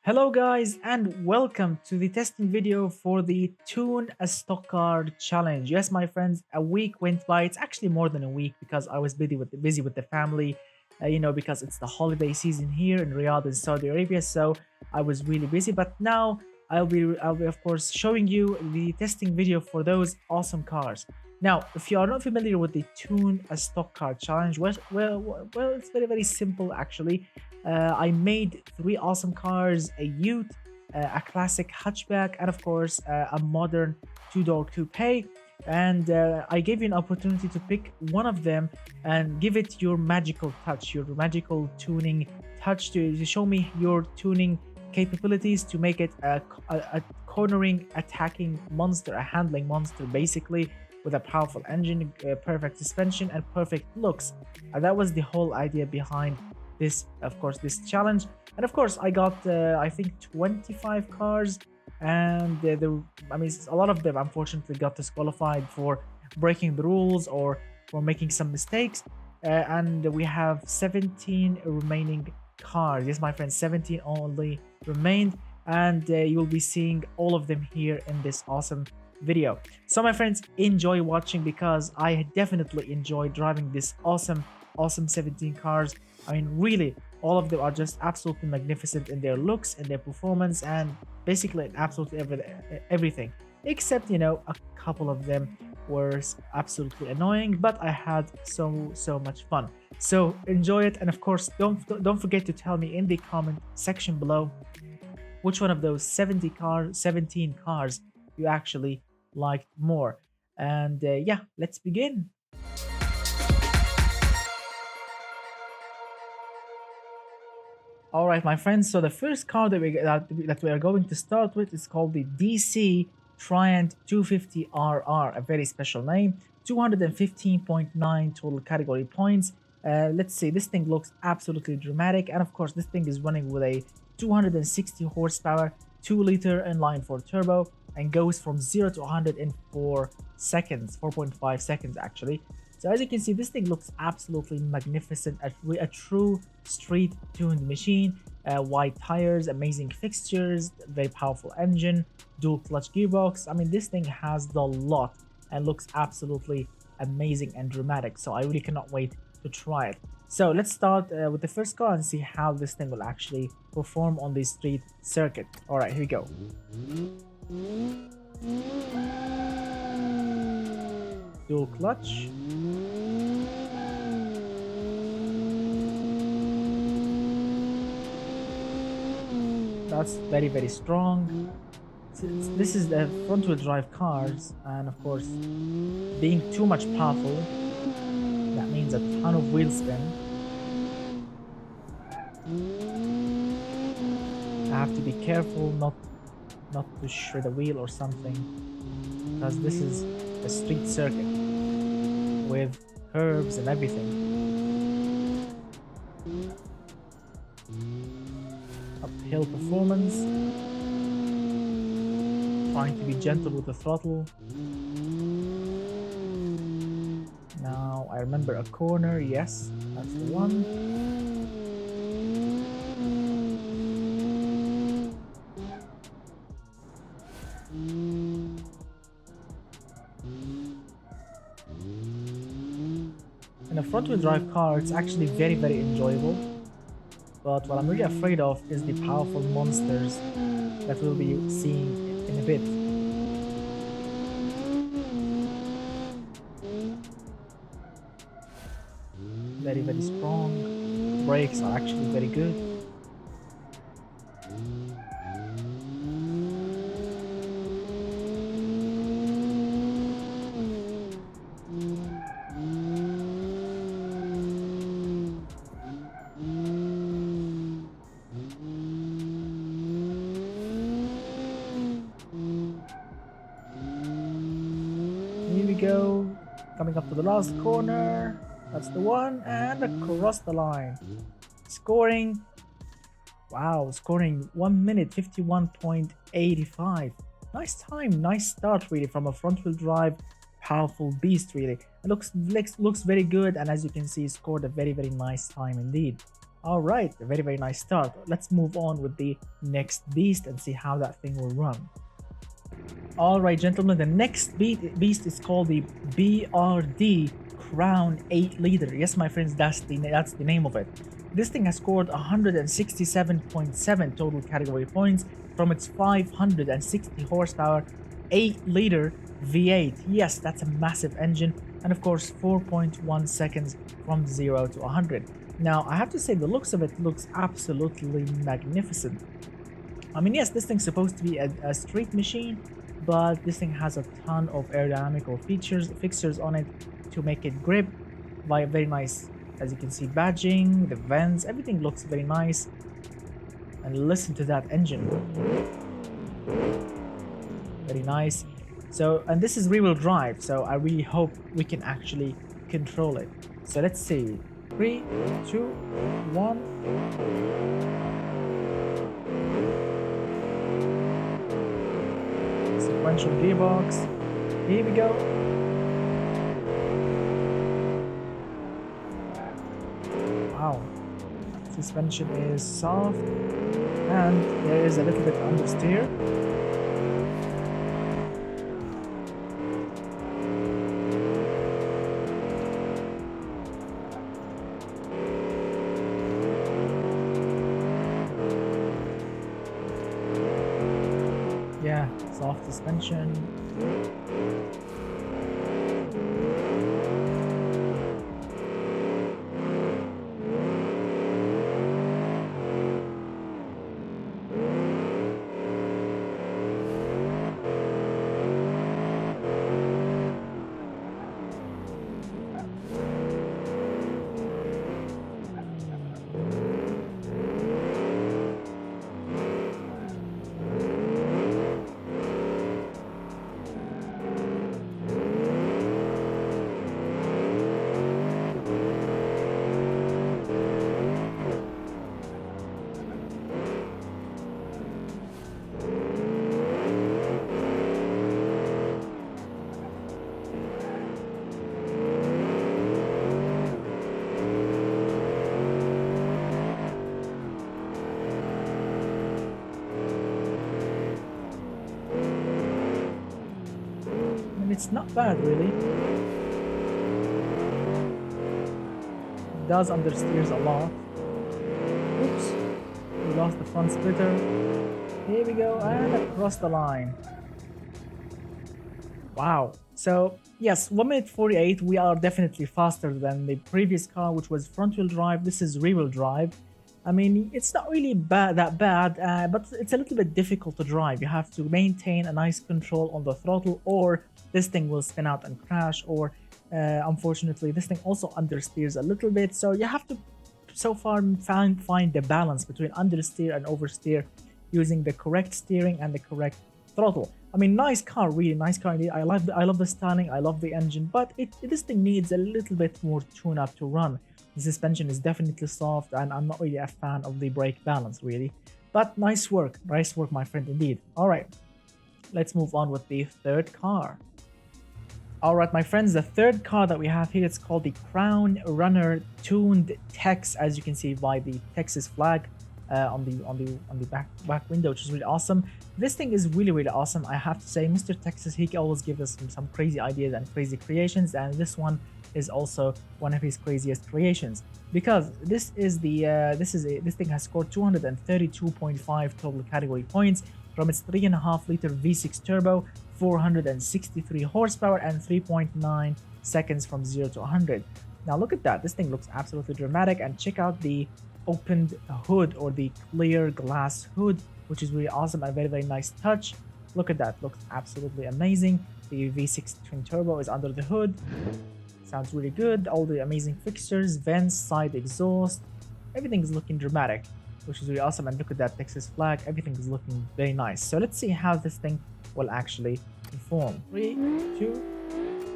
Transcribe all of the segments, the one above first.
Hello guys and welcome to the testing video for the Tune a Stock Car challenge. Yes, my friends, a week went by. It's actually more than a week because I was busy with the family, because it's the holiday season here in Riyadh in Saudi Arabia. So I was really busy, but now I'll be of course showing you the testing video for those awesome cars. Now, if you are not familiar with the Tune a Stock Car challenge, well, it's very simple actually. I made three awesome cars: a Ute, a classic hatchback, and of course a modern two-door coupe. And I gave you an opportunity to pick one of them and give it your magical touch, your magical tuning touch to show me your tuning capabilities to make it a cornering, attacking monster, a handling monster, basically, with a powerful engine, perfect suspension, and perfect looks. And that was the whole idea behind this, of course, this challenge. And of course I got I think 25 cars, and a lot of them unfortunately got disqualified for breaking the rules or for making some mistakes. And we have 17 remaining cars. Yes, my friends, 17 only remained, and you will be seeing all of them here in this awesome video. So my friends, enjoy watching because I definitely enjoy driving this awesome 17 cars. I mean, really, all of them are just absolutely magnificent in their looks and their performance, and basically in absolutely everything, except a couple of them were absolutely annoying, but I had so much fun. So enjoy it, and of course don't forget to tell me in the comment section below which one of those 17 cars you actually liked more. And yeah, let's begin. All right, my friends. So the first car that we are going to start with is called the DC Triant 250RR, a very special name. 215.9 total category points. Let's see. This thing looks absolutely dramatic, and of course, this thing is running with a 260 horsepower, 2-liter inline-4 turbo, and goes from 0 to 100 in 4 seconds, 4.5 seconds actually. So as you can see, this thing looks absolutely magnificent, a true street tuned machine. Wide tires, amazing fixtures, very powerful engine, dual clutch gearbox. I mean, this thing has the lot and looks absolutely amazing and dramatic. So I really cannot wait to try it. So let's start with the first car and see how this thing will actually perform on the street circuit. All right, here we go. Dual clutch. That's very strong. This is the front wheel drive cars, and of course, being too much powerful, that means a ton of wheel spin. I have to be careful not to shred a wheel or something, because this is a street circuit with curves and everything. Uphill performance, trying to be gentle with the throttle. Now I remember a corner. Yes, that's the one. In a front-wheel drive car, it's actually very enjoyable, but what I'm really afraid of is the powerful monsters that we'll be seeing in a bit. Very strong. Brakes are actually very good. Here we go, coming up to the last corner. That's the one, and across the line. Scoring, wow, scoring 1 minute 51.85. Nice time, nice start really from a front wheel drive powerful beast really. It looks very good, and as you can see, scored a very nice time indeed. All right, a very, very nice start. Let's move on with the next beast and see how that thing will run. All right, gentlemen, the next beast is called the BRD Crown 8 Liter. Yes, my friends, that's the name of it. This thing has scored 167.7 total category points from its 560 horsepower 8-liter V8. Yes, that's a massive engine, and of course 4.1 seconds from 0 to 100. Now, I have to say the looks of it looks absolutely magnificent. I mean, yes, this thing's supposed to be a street machine, but this thing has a ton of aerodynamical fixtures on it to make it grip by a very nice, as you can see, badging, the vents, everything looks very nice. And listen to that engine. Very nice. So, and this is rear-wheel drive, so I really hope we can actually control it. So let's see. 3, 2, 1. Sequential gearbox. Here we go. Wow. Suspension is soft, and there is a little bit understeer. Yeah, soft suspension. It's not bad, really. It does understeers a lot. Oops, we lost the front splitter. Here we go, and across the line. Wow. So yes, 1 minute 48. We are definitely faster than the previous car, which was front-wheel drive. This is rear-wheel drive. I mean, it's not really that bad, but it's a little bit difficult to drive. You have to maintain a nice control on the throttle, or this thing will spin out and crash, or unfortunately, this thing also understeers a little bit. So you have to, so far, find the balance between understeer and oversteer using the correct steering and the correct throttle. I mean, nice car, really nice car. I love the styling, I love the engine, but this thing needs a little bit more tune-up to run. The suspension is definitely soft, and I'm not really a fan of the brake balance, really. But nice work, my friend, indeed. All right, let's move on with the third car. All right, my friends, the third car that we have here, it's called the Crown Runner Tuned Tex, as you can see by the Texas flag on the back window, which is really awesome. This thing is really awesome. I have to say, Mr. Texas, he always gives us some crazy ideas and crazy creations, and this one is also one of his craziest creations, because this thing has scored 232.5 total category points from its 3.5-liter V6 turbo, 463 horsepower, and 3.9 seconds from 0 to 100. Now look at that. This thing looks absolutely dramatic, and check out the opened hood, or the clear glass hood, which is really awesome. A very nice touch. Look at that. Looks absolutely amazing. The V6 twin turbo is under the hood. Sounds really good. All the amazing fixtures, vents, side exhaust, everything is looking dramatic, which is really awesome. And look at that Texas flag. Everything is looking very nice. So let's see how this thing will actually perform. 3, 2,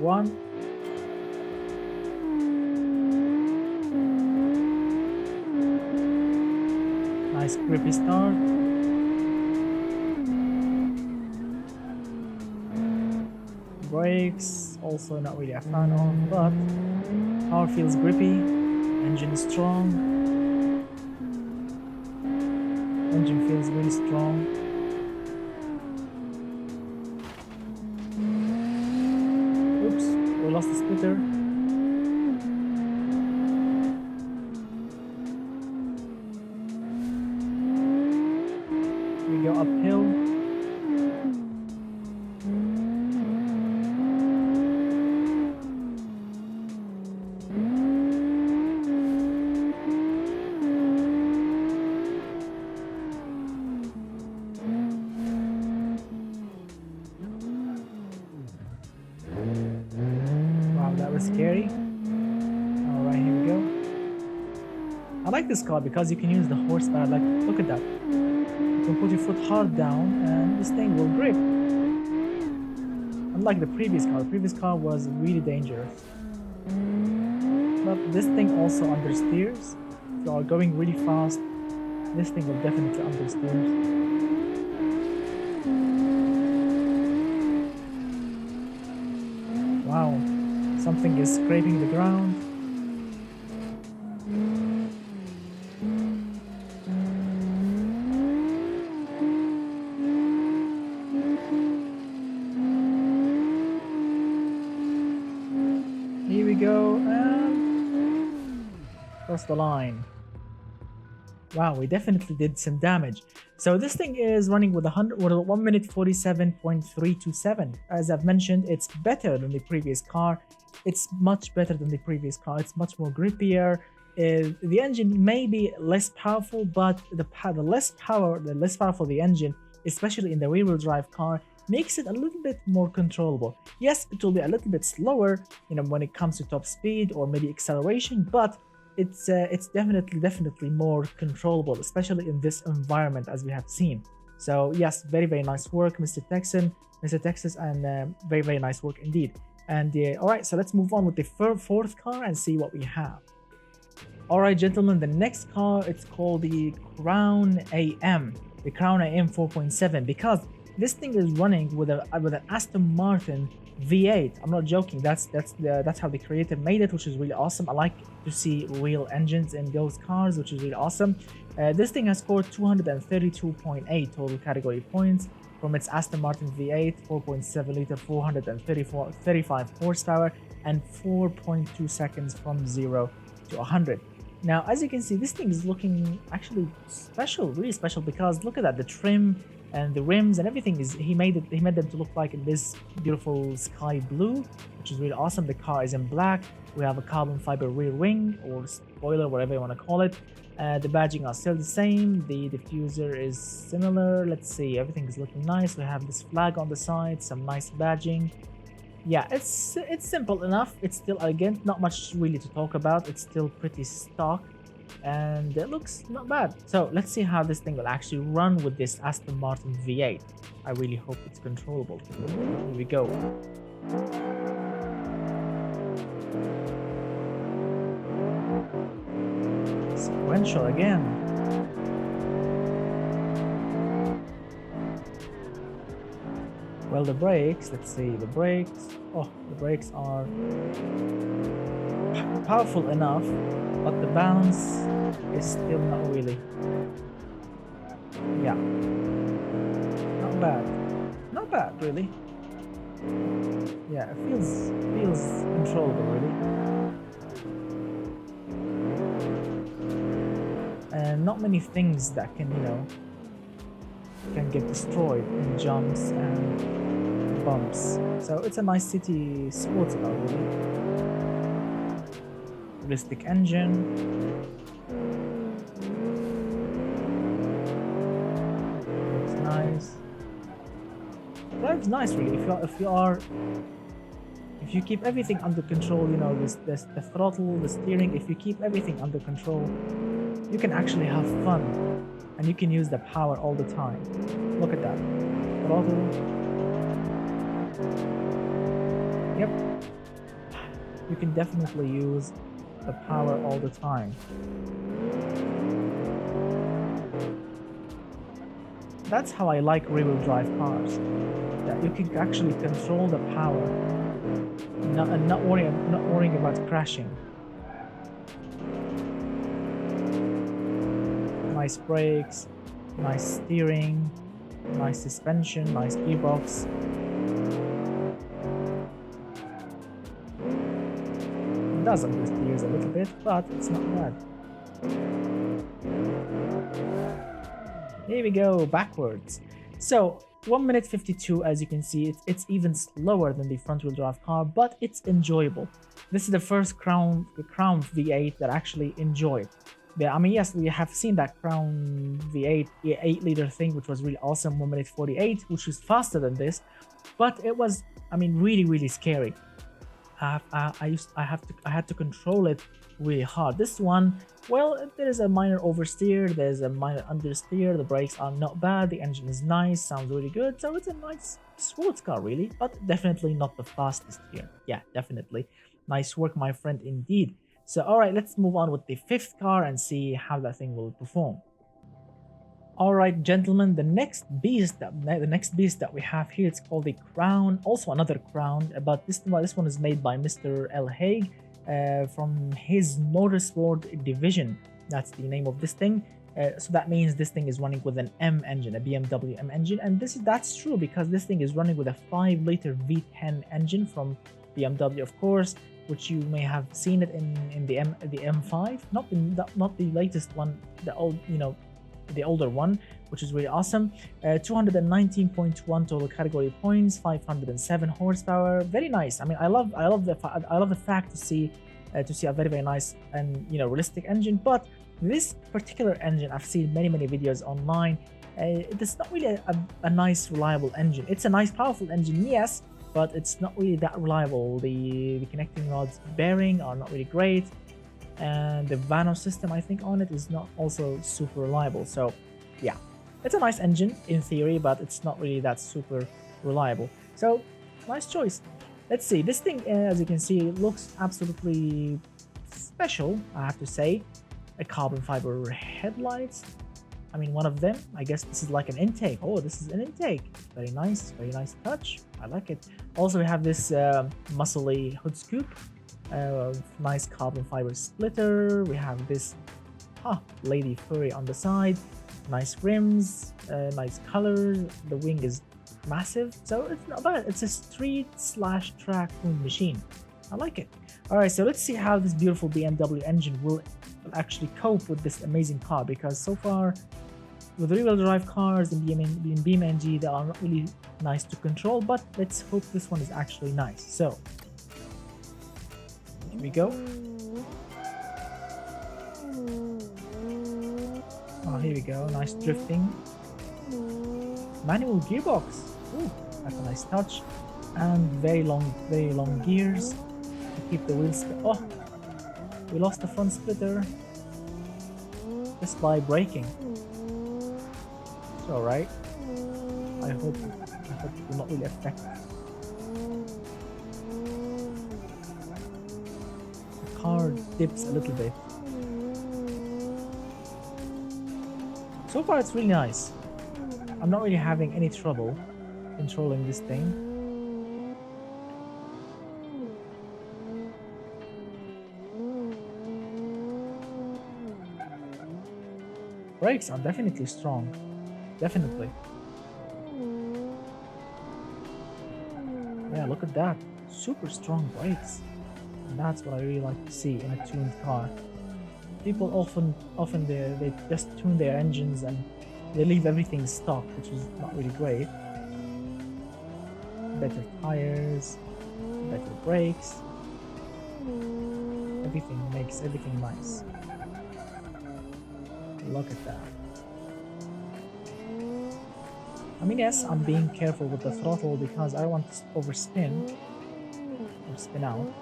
1. Nice grippy start. Brakes, also not really a fan of, but power feels grippy. Engine is strong. Engine feels really strong. Oops, we lost the splitter. We go uphill. Wow, that was scary. Alright, here we go. I like this car because you can use the horsepower. Like, look at that. You can put your foot hard down and this thing will grip. Unlike the previous car was really dangerous. But this thing also understeers. If you are going really fast, this thing will definitely understeer. Wow, something is scraping the ground. Here we go, and cross the line. Wow, we definitely did some damage. So this thing is running with 1 minute 47.327. As I've mentioned, it's better than the previous car. It's much better than the previous car. It's much more grippier. The engine may be less powerful, but the less powerful the engine, especially in the rear-wheel drive car, makes it a little bit more controllable. Yes, it will be a little bit slower, when it comes to top speed or maybe acceleration, but it's definitely more controllable, especially in this environment as we have seen. So yes, very nice work, Mr. Texas, and very nice work indeed. And all right, so let's move on with the fourth car and see what we have. All right, gentlemen, the next car, it's called the Crown AM, the Crown AM 4.7, because this thing is running with an Aston Martin V8. I'm not joking. That's how the creator made it, which is really awesome. I like to see real engines in those cars, which is really awesome. This thing has scored 232.8 total category points from its Aston Martin V8, 4.7 liter, 435 horsepower, and 4.2 seconds from 0 to 100. Now, as you can see, this thing is looking actually special, really special, because look at that, the trim and the rims and everything he made them to look like in this beautiful sky blue, which is really awesome. The car is in black. We have a carbon fiber rear wing or spoiler, whatever you want to call it. The badging are still the same. The diffuser is similar. Let's see, everything is looking nice. We have this flag on the side, some nice badging. Yeah, it's simple enough. It's still elegant, not much really to talk about. It's still pretty stock and it looks not bad. So let's see how this thing will actually run with this Aston Martin V8. I really hope it's controllable. Here we go. Sequential again. Well, the brakes, let's see, the brakes. Oh, the brakes are powerful enough, but the balance is still not really. Yeah, not bad really. Yeah, it feels controllable really, and not many things that can get destroyed in jumps and bumps. So it's a nice city sports car really. Realistic engine. Looks nice. Drives nice really. If you keep everything under control, the throttle, the steering, if you keep everything under control, you can actually have fun and you can use the power all the time. Look at that. Throttle. Yep. You can definitely use the power all the time. That's how I like rear-wheel drive cars. That you can actually control the power and not worrying about crashing. Nice brakes. Nice steering, nice suspension, nice gearbox. It does understeers a little bit, but it's not bad. Here we go, backwards. So 1 minute 52, as you can see, it's even slower than the front wheel drive car, but it's enjoyable. This is the first Crown V8 that I actually enjoyed. Yeah, I mean, yes, we have seen that Crown V8 8-liter thing, which was really awesome, 1 minute 48, which is faster than this, but it was, I mean, really scary. I had to control it really hard. This one, well, there is a minor oversteer, there's a minor understeer, the brakes are not bad, the engine is nice, sounds really good, so it's a nice sports car really, but definitely not the fastest here. Yeah, definitely. Nice work, my friend, indeed. So alright, let's move on with the fifth car and see how that thing will perform. Alright, gentlemen, the next beast that we have here, it's called the Crown, also another Crown, but this one is made by Mr. El Hague from his motorsport division. That's the name of this thing. So that means this thing is running with an M engine, a BMW M engine, and that's true because this thing is running with a 5-liter V10 engine from BMW, of course, which you may have seen it in the M5, not the latest one, the old, you know, the older one, which is really awesome. 219.1 total category points, 507 horsepower. Very nice. I mean, I love the fact to see a very nice and, you know, realistic engine. But this particular engine, I've seen many videos online. It's not really a nice reliable engine. It's a nice powerful engine, yes, but it's not really that reliable. The connecting rods bearing are not really great, and the Vano system, I think, on it is not also super reliable. So yeah, it's a nice engine in theory, but it's not really that super reliable. So nice choice. Let's see, this thing, as you can see, looks absolutely special, I have to say. A carbon fiber headlights, I mean, one of them, I guess this is like an intake. Oh, this is an intake. Very nice touch. I like it. Also, we have this muscly hood scoop. Nice carbon fiber splitter. We have this lady furry on the side. Nice rims, nice color. The wing is massive, so it's not bad. It's a street/track tuned machine. I like it. All right, so let's see how this beautiful BMW engine will actually cope with this amazing car, because so far with rear-wheel drive cars in BeamNG, they are not really nice to control, but let's hope this one is actually nice. So here we go. Oh, here we go. Nice drifting. Manual gearbox. Ooh, that's a nice touch. And very long gears to keep the wheels. Oh, we lost the front splitter just by braking. It's alright. I hope it will not really affect. The car dips a little bit. So far it's really nice. I'm not really having any trouble controlling this thing. Brakes are definitely strong. Definitely. Yeah, look at that. Super strong brakes. And that's what I really like to see in a tuned car. People often they just tune their engines and they leave everything stock, which is not really great. Better tires, better brakes. Everything makes everything nice. Look at that. I mean, yes, I'm being careful with the throttle because I don't want to overspin or spin out.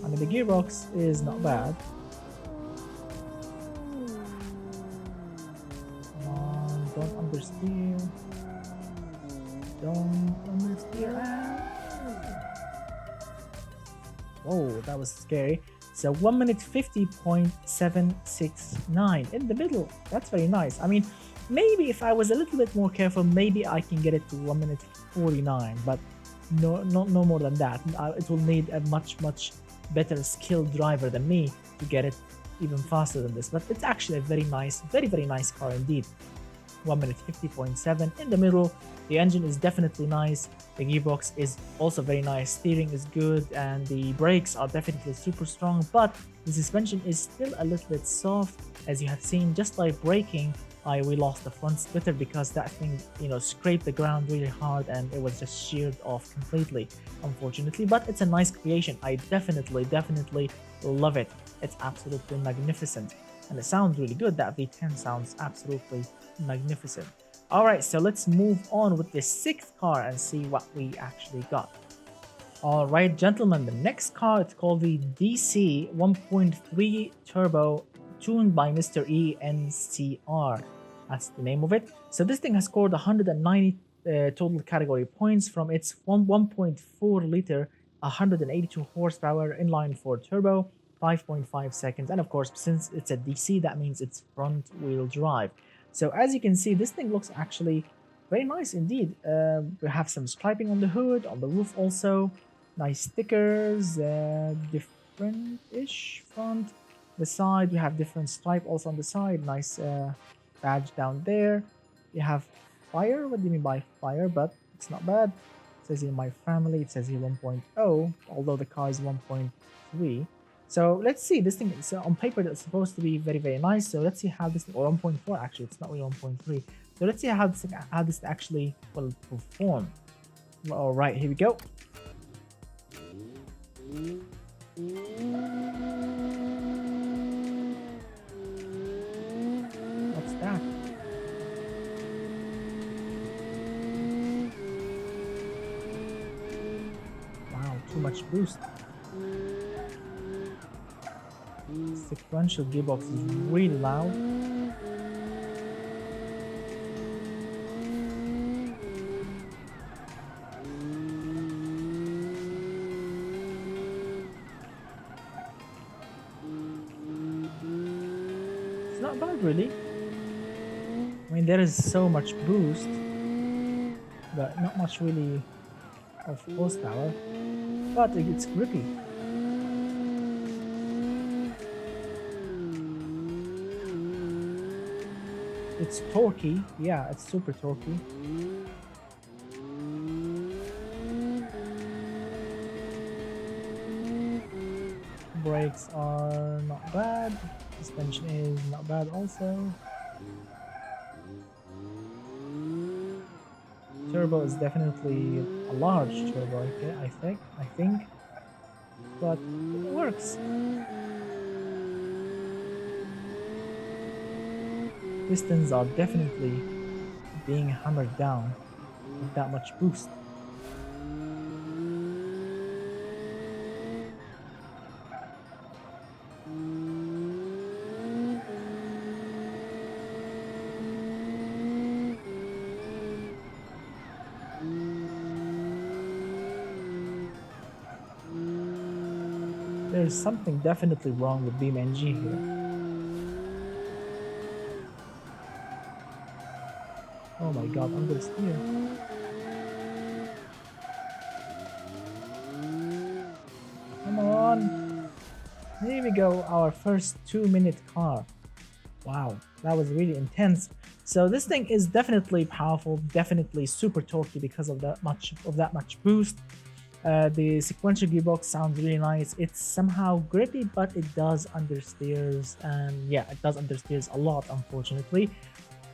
I mean, the gearbox is not bad. Come on, don't understeer. Don't understeer. Whoa, that was scary. So 1 minute 50.769 in the middle. That's very nice. I mean, maybe if I was a little bit more careful, maybe I can get it to 1 minute 49, but no more than that. It will need a much better skilled driver than me to get it even faster than this. But it's actually a very nice, very nice car indeed. 1 minute 50.7 in the middle. The engine is definitely nice. The gearbox is also very nice. Steering is good, and the brakes are definitely super strong, but the suspension is still a little bit soft. As you have seen, just by braking, we lost the front splitter because that thing, scraped the ground really hard and it was just sheared off completely, unfortunately. But it's a nice creation. I definitely love it. It's absolutely magnificent, and it sounds really good. That V10 sounds absolutely magnificent. All right, so let's move on with the sixth car and see what we actually got. All right, gentlemen, the next car, it's called the DC 1.3 Turbo, tuned by Mr. E NCR. That's the name of it. So this thing has scored 190 total category points from its 1.4 liter, 182 horsepower inline four turbo, 5.5 seconds, and of course, since it's a DC, that means it's front wheel drive. So as you can see, this thing looks actually very nice indeed. We have some striping on the hood, on the roof also. Nice stickers, different-ish front. The side, we have different stripe also on the side. Nice badge down there. You have fire. What do you mean by fire? But it's not bad. It says in my family, it says here 1.0, although the car is 1.3. So let's see, this thing is on paper that's supposed to be very nice. So let's see how this, or 1.4 actually, it's not really 1.3. So let's see how this actually will perform. All right, here we go. What's that? Wow, too much boost. Sequential gearbox is really loud. It's not bad really. I mean, there is so much boost, but not much really of horsepower, but it's grippy. It's torquey, yeah, it's super torquey. Brakes are not bad. Suspension is not bad also. Turbo is definitely a large turbo, I think, but it works. Pistons are definitely being hammered down with that much boost. There's something definitely wrong with BeamNG here. Oh my god, I'm gonna steer. Come on. Here we go, our first 2-minute car. Wow, that was really intense. So this thing is definitely powerful, definitely super torquey because of that much boost. The sequential gearbox sounds really nice. It's somehow grippy, but it does understeers, and yeah, it does understeers a lot, unfortunately.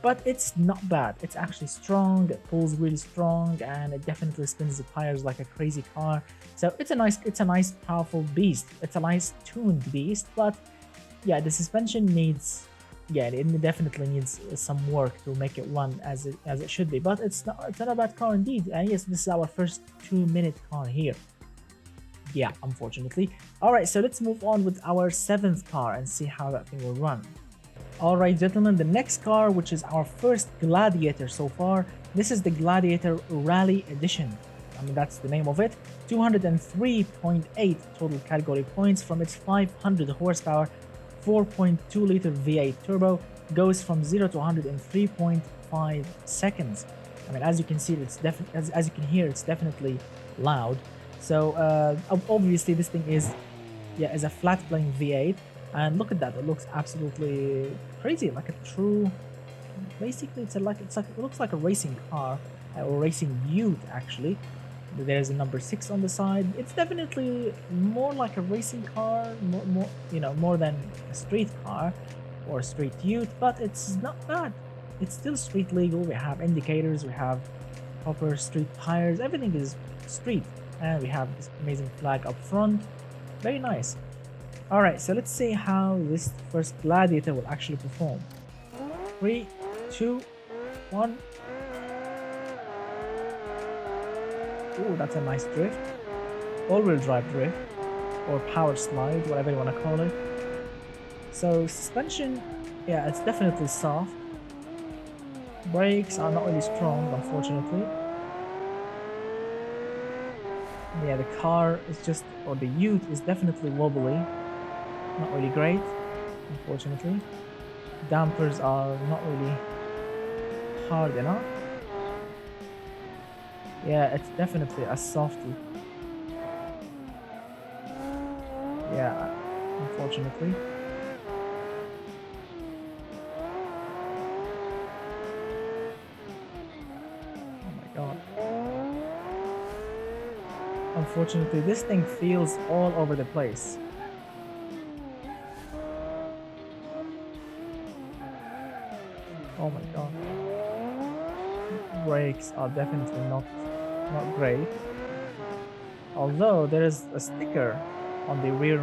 But it's not bad. It's actually strong. It pulls really strong, and it definitely spins the tires like a crazy car. So it's a nice, powerful beast. It's a nice tuned beast, but yeah, the suspension needs, yeah, it definitely needs some work to make it run as it should be. But it's not a bad car indeed. And yes, this is our first 2-minute car here. Yeah, unfortunately. All right, so let's move on with our 7th car and see how that thing will run. Alright gentlemen, the next car, which is our first Gladiator so far, this is the Gladiator Rally Edition. I mean, that's the name of it. 203.8 total category points from its 500 horsepower, 4.2 liter V8 turbo. Goes from 0 to 100 in 3.5 seconds. I mean, as you can see, it's definitely, as you can hear, it's definitely loud. So obviously this thing is, yeah, is a flat plane V8, and look at that, it looks absolutely crazy, like a true, basically it looks like a racing car, or racing ute actually. There's a number 6 on the side. It's definitely more like a racing car, more than a street car or a street ute, but it's not bad. It's still street legal. We have indicators, we have proper street tires, everything is street, and we have this amazing flag up front. Very nice. All right, so let's see how this first Gladiator will actually perform. 3, 2, 1. Ooh, that's a nice drift. All-wheel drive drift, or power slide, whatever you want to call it. So suspension, yeah, it's definitely soft. Brakes are not really strong, unfortunately. Yeah, the car is just, or the ute is definitely wobbly. Not really great, unfortunately. Dampers are not really hard enough. Yeah, it's definitely a softie. Yeah, unfortunately. Oh my god. Unfortunately, this thing feels all over the place. Oh my god. Brakes are definitely not great. Although there is a sticker on the rear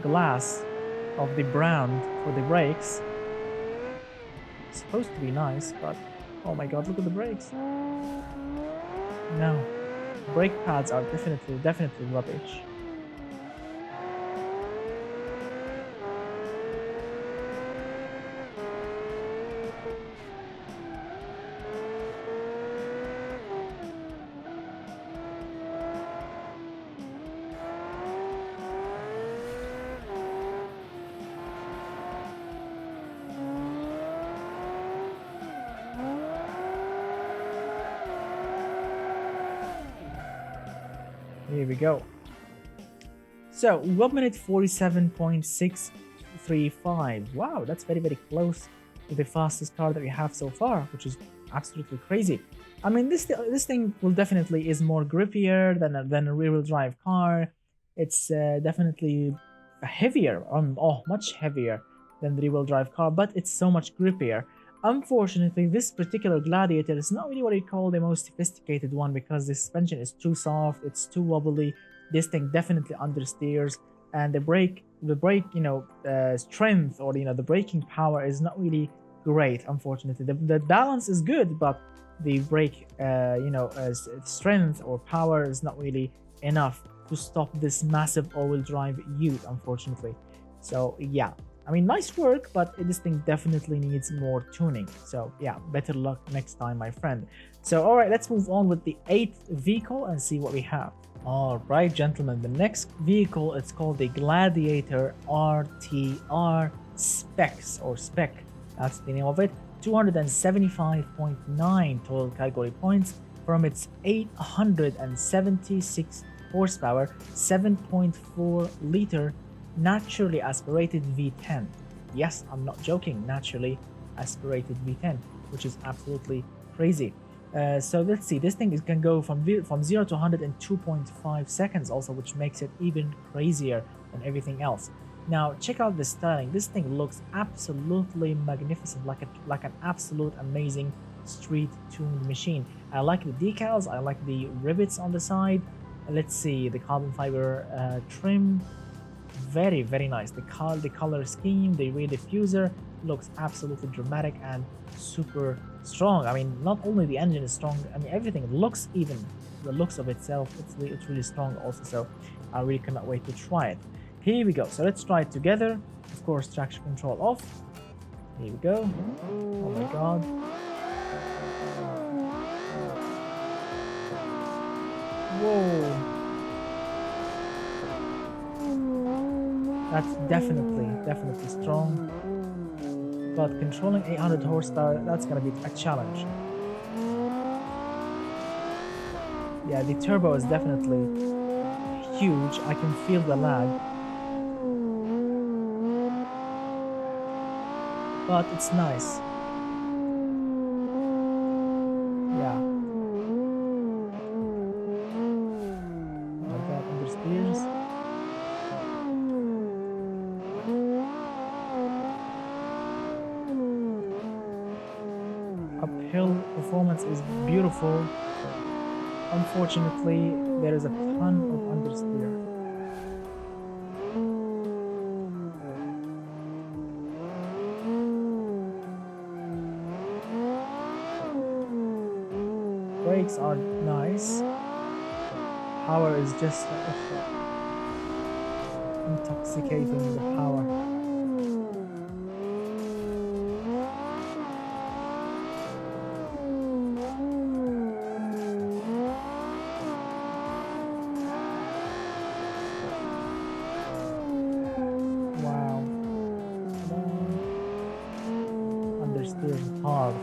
glass of the brand for the brakes. It's supposed to be nice, but oh my god, look at the brakes. No. Brake pads are definitely rubbish. Here we go. So 1 minute 47.635. Wow, that's very close to the fastest car that we have so far, which is absolutely crazy. I mean, this thing will definitely is more grippier than a rear-wheel drive car. It's definitely heavier, much heavier than the rear-wheel drive car, but it's so much grippier. Unfortunately, this particular Gladiator is not really what you call the most sophisticated one, because the suspension is too soft, it's too wobbly. This thing definitely understeers, and the brake strength, or the braking power is not really great. Unfortunately, the balance is good, but the brake strength or power is not really enough to stop this massive all-wheel drive ute, unfortunately. So yeah, I mean, nice work, but this thing definitely needs more tuning. So yeah, better luck next time, my friend. So all right, let's move on with the 8th vehicle and see what we have. All right, gentlemen, the next vehicle, it's called the Gladiator RTR Specs, or Spec. That's the name of it. 275.9 total category points from its 876 horsepower, 7.4 liter naturally aspirated V10. Yes, I'm not joking, naturally aspirated V10, which is absolutely crazy. So let's see, this thing can go from 0 to 100 in 2.5 seconds also, which makes it even crazier than everything else. Now check out the styling. This thing looks absolutely magnificent, like an absolute amazing street tuned machine. I like the decals, I like the rivets on the side. Let's see, the carbon fiber trim, very nice. The color scheme, the rear diffuser looks absolutely dramatic and super strong. I mean, not only the engine is strong, I mean everything looks, even the looks of itself, it's really strong also. So I really cannot wait to try it. Here we go. So let's try it together. Of course, traction control off. Here we go. Oh my god. Whoa. That's definitely strong. But controlling 800 horsepower, that's gonna be a challenge. Yeah, the turbo is definitely huge. I can feel the lag. But it's nice. Yeah. Oh my god, understeers. Uphill performance is beautiful. Unfortunately, there is a ton of understeer. Brakes are nice. Power is just intoxicating, the power. Wow. Understeer is hard.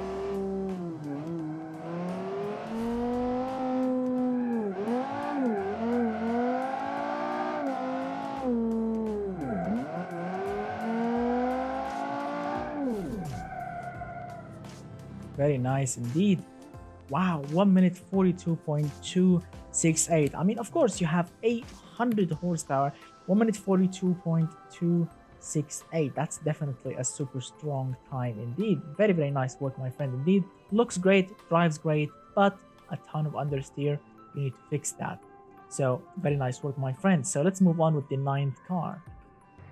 Very nice indeed. Wow, 1 minute 42.268. I mean, of course, you have 800 horsepower, 1 minute 42.268. That's definitely a super strong time indeed. Very nice work, my friend, indeed. Looks great, drives great, but a ton of understeer. You need to fix that. So, very nice work, my friend. So, let's move on with the ninth car.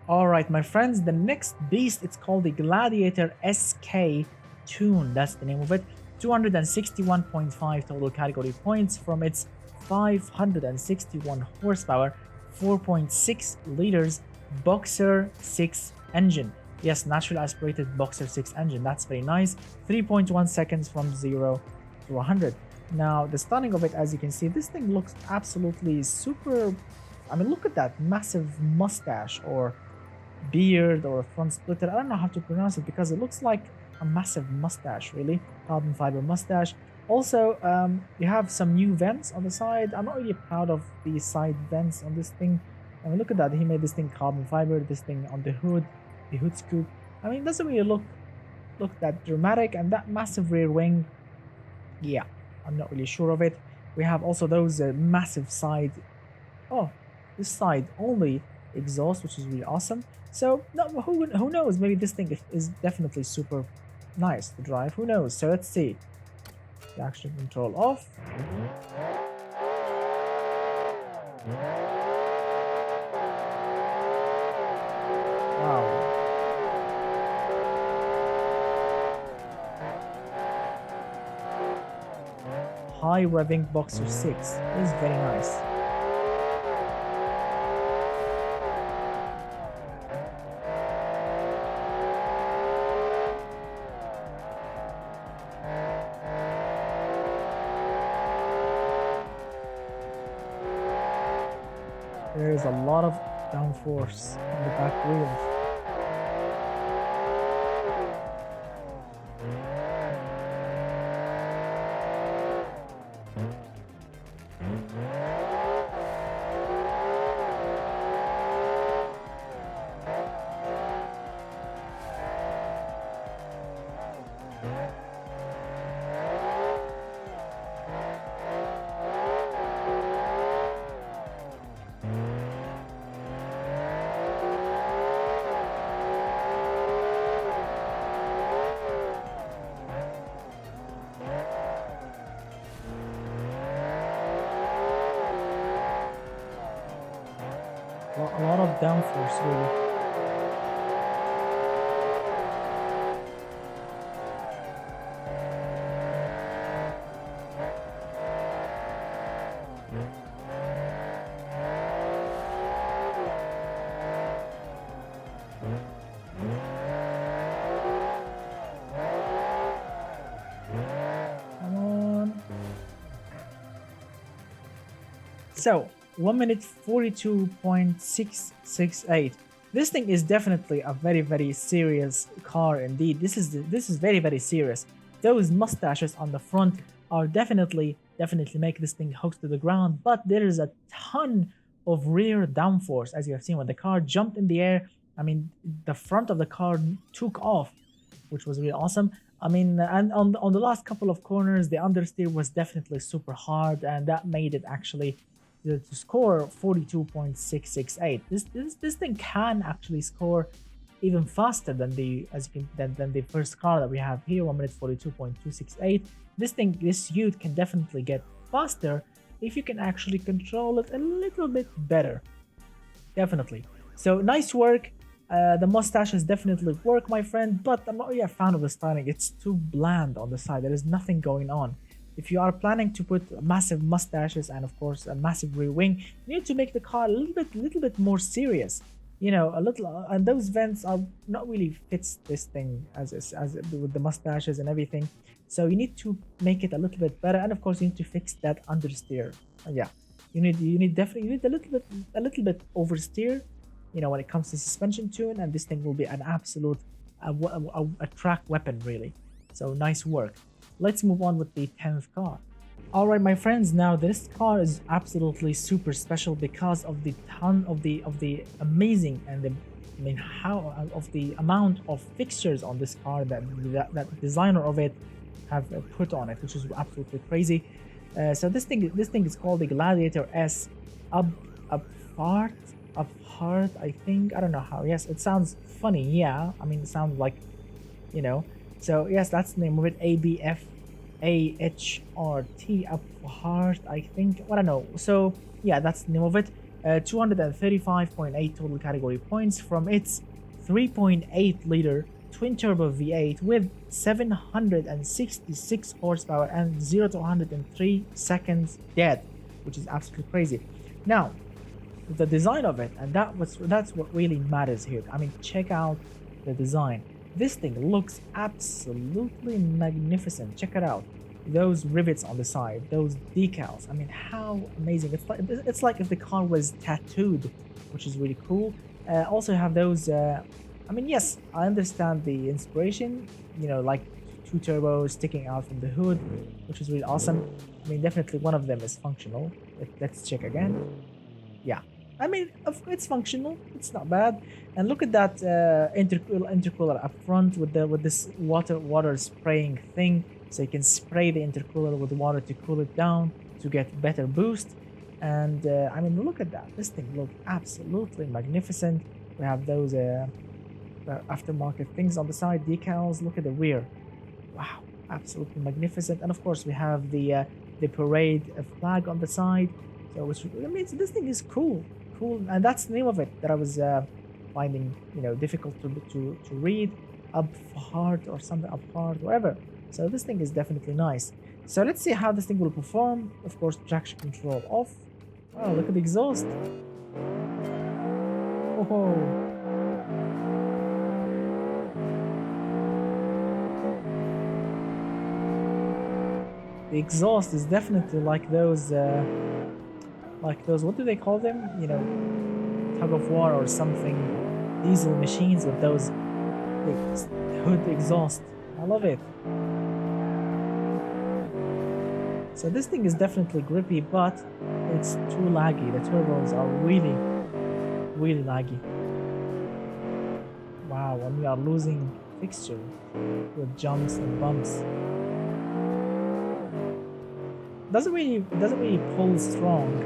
All right, my friends, the next beast, it's called the Gladiator SK Tuned. That's the name of it. 261.5 total category points from its 561 horsepower, 4.6 liters Boxer 6 engine. Yes, naturally aspirated Boxer 6 engine. That's very nice. 3.1 seconds from 0 to 100. Now, the stunning of it, as you can see, this thing looks absolutely super. I mean, look at that massive mustache or beard or a front splitter. I don't know how to pronounce it because it looks like a massive mustache, really. Carbon fiber mustache. Also, you have some new vents on the side. I'm not really proud of the side vents on this thing. I mean, look at that. He made this thing carbon fiber, this thing on the hood, the hood scoop. I mean, it doesn't really look that dramatic. And that massive rear wing, yeah, I'm not really sure of it. We have also those massive side. Oh, this side only exhaust, which is really awesome. So, no, who knows? Maybe this thing is definitely super nice to drive. Who knows? So let's see. Traction control off. Wow. High revving Boxer 6 is very nice. There is a lot of downforce on the back wheels. A lot of downforce, really. Come on. So 1 minute 42.668. This thing is definitely a very serious car indeed. This is very serious. Those mustaches on the front are definitely make this thing hook to the ground, but there is a ton of rear downforce as you have seen when the car jumped in the air. I mean, the front of the car took off, which was really awesome. I mean, and on the last couple of corners, the understeer was definitely super hard, and that made it actually to score 42.668. This thing can actually score even faster than the than the first car that we have here, 1 minute 42.268. This youth can definitely get faster if you can actually control it a little bit better. Definitely. So nice work. The mustaches definitely work, my friend, but I'm not really a fan of the styling. It's too bland on the side. There is nothing going on. If you are planning to put massive mustaches and of course a massive rear wing, you need to make the car a little bit more serious. You know, a little, and those vents are not really fits this thing as with the mustaches and everything. So you need to make it a little bit better, and of course you need to fix that understeer. Yeah, you need definitely a little bit oversteer, you know, when it comes to suspension tune, and this thing will be an absolute a track weapon really. So nice work. Let's move on with the 10th car. All right, my friends, now this car is absolutely super special because of the ton of the amazing and the, I mean, how of the amount of fixtures on this car that designer of it have put on it, which is absolutely crazy. So this thing is called the Gladiator S Upfart, I think. I don't know how. Yes, it sounds funny. Yeah, I mean, it sounds like, you know. So yes, that's the name of it. ABFAHRT Upfart, I think. I don't know. So yeah, that's the name of it. 235.8 total category points from its 3.8 liter twin turbo V8 with 766 horsepower and 0 to 103 seconds dead, which is absolutely crazy. Now, the design of it, and that's what really matters here. I mean, check out the design. This thing looks absolutely magnificent. Check it out. Those rivets on the side, those decals. I mean, how amazing! It's like if the car was tattooed, which is really cool. Also have those. I mean, yes, I understand the inspiration. You know, like two turbos sticking out from the hood, which is really awesome. I mean, definitely one of them is functional. Let's check again. Yeah, I mean, it's functional. It's not bad. And look at that intercooler up front with this water spraying thing, so you can spray the intercooler with water to cool it down to get better boost. And I mean, look at that. This thing looks absolutely magnificent. We have those aftermarket things on the side, decals. Look at the rear. Wow, absolutely magnificent. And of course, we have the parade flag on the side. So which, I mean, this thing is cool, and that's the name of it that I was finding, you know, difficult to read. Upfart or something, Upfart, whatever. So this thing is definitely nice. So let's see how this thing will perform. Of course, traction control off. Oh, look at the exhaust. Oh. The exhaust is definitely like those, what do they call them? You know, tug of war or something, diesel machines with those big hood exhaust. I love it. So this thing is definitely grippy, but it's too laggy. The turbos are really laggy. Wow, and we are losing fixture with jumps and bumps. Doesn't really pull strong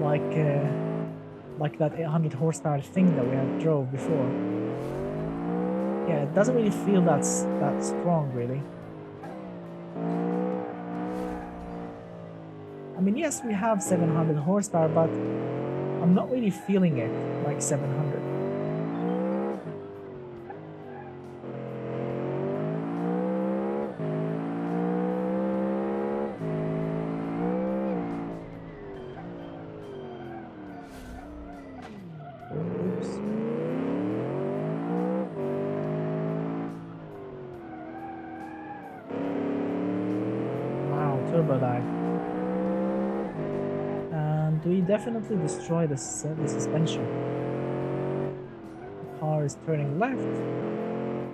like that 800 horsepower thing that we have drove before. Yeah, it doesn't really feel that strong really. I mean, yes, we have 700 horsepower, but I'm not really feeling it like 700. Turbo lag. And we definitely destroy the suspension. The car is turning left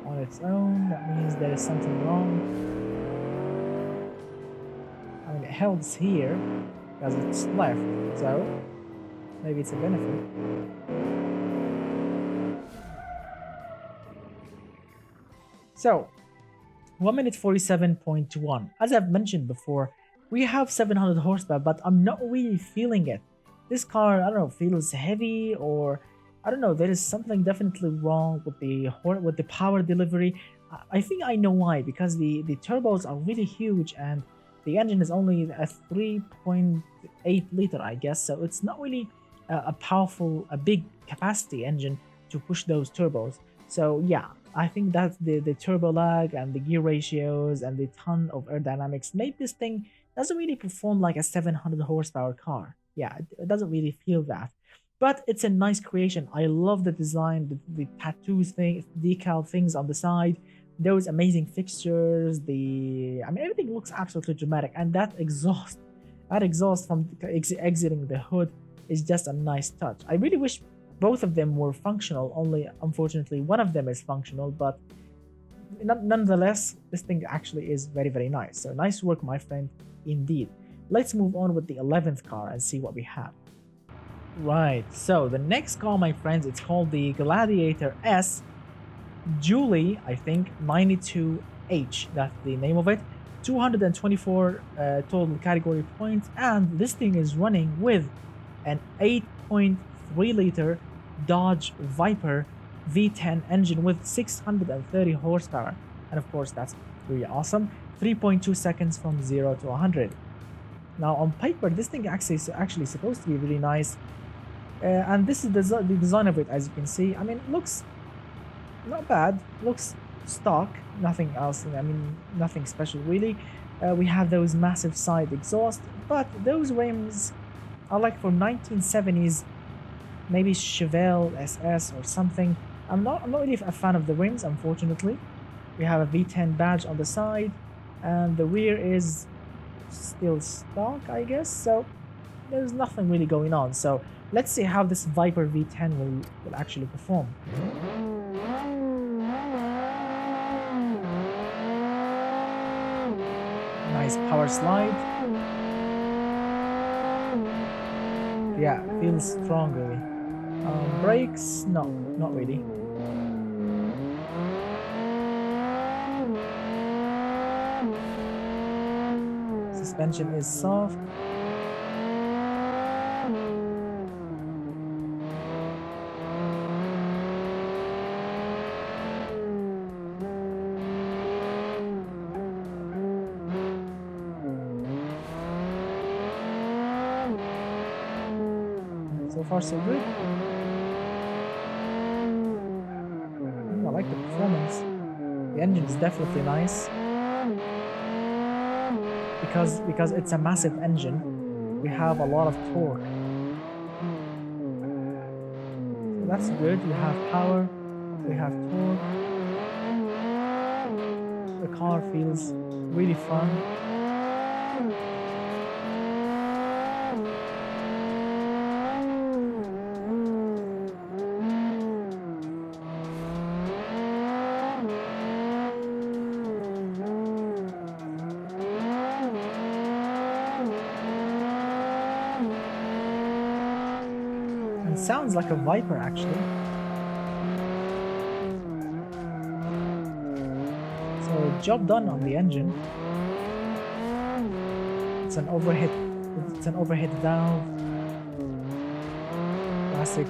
on its own. That means there is something wrong. I mean, it helps here because it's left, so maybe it's a benefit. So 1 minute 47.1. As I've mentioned before, we have 700 horsepower, but I'm not really feeling it. This car, I don't know, feels heavy, or I don't know, there is something definitely wrong with the power delivery. I think I know why, because the turbos are really huge and the engine is only a 3.8 liter, I guess, so it's not really a powerful, a big capacity engine to push those turbos. So yeah, I think that the turbo lag and the gear ratios and the ton of aerodynamics made this thing doesn't really perform like a 700 horsepower car. Yeah, it doesn't really feel that. But it's a nice creation. I love the design, the tattoos thing, decal things on the side, those amazing fixtures, I mean, everything looks absolutely dramatic. And that exhaust from exiting the hood is just a nice touch. I really wish both of them were functional, only unfortunately one of them is functional, but nonetheless, this thing actually is very, very nice. So nice work, my friend, indeed. Let's move on with the 11th car and see what we have. Right, so the next car, my friends, it's called the Gladiator S Julie, I think, 92H, that's the name of it. 224 total category points, and this thing is running with an 8.3 liter Dodge Viper V10 engine with 630 horsepower, and of course that's really awesome. 3.2 seconds from 0 to 100. Now on paper, this thing is actually supposed to be really nice, and this is the design of it. As you can see, I mean, it looks not bad, looks stock, nothing else, I mean, nothing special really. We have those massive side exhaust, but those rims are like for 1970s, maybe Chevelle SS or something. I'm not really a fan of the rims, unfortunately. We have a V10 badge on the side, and the rear is still stock, I guess, so there's nothing really going on. So let's see how this Viper V10 will actually perform. Nice power slide. Yeah, feels strong really. Brakes, no, not really. Suspension is soft. So far so good. I like the performance. The engine is definitely nice. Because it's a massive engine, we have a lot of torque. So that's good. We have power, we have torque. The car feels really fun. It sounds like a Viper actually. So job done on the engine. It's an overhead valve. Classic.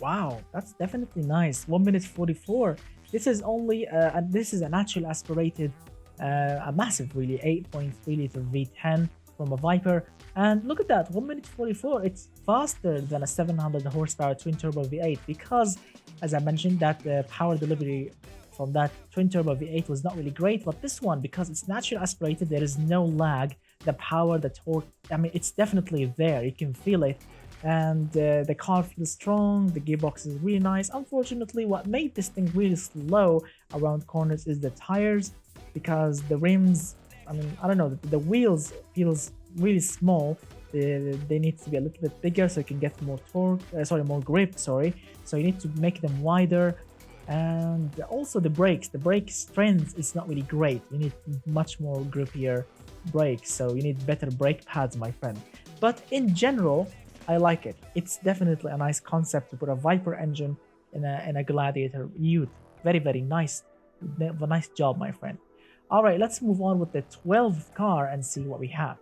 Wow, that's definitely nice. 1 minute 44. This is only this is a natural aspirated, a massive really 8.3 liter V10 from a Viper, and look at that, 1 minute 44. It's faster than a 700 horsepower twin turbo V8 because, as I mentioned, that the power delivery from that twin turbo V8 was not really great, but this one, because it's naturally aspirated, there is no lag. The power, the torque, I mean, it's definitely there, you can feel it, and the car feels strong. The gearbox is really nice. Unfortunately, what made this thing really slow around corners is the tires. because the rims, I mean, I don't know, the wheels feels really small. They need to be a little bit bigger so you can get more torque, more grip, sorry. So you need to make them wider. And also the brake strength is not really great. You need much more grippier brakes, so you need better brake pads, my friend. But in general, I like it. It's definitely a nice concept to put a Viper engine in a Gladiator Youth. Very, very nice. A nice job, my friend. All right, let's move on with the 12th car and see what we have.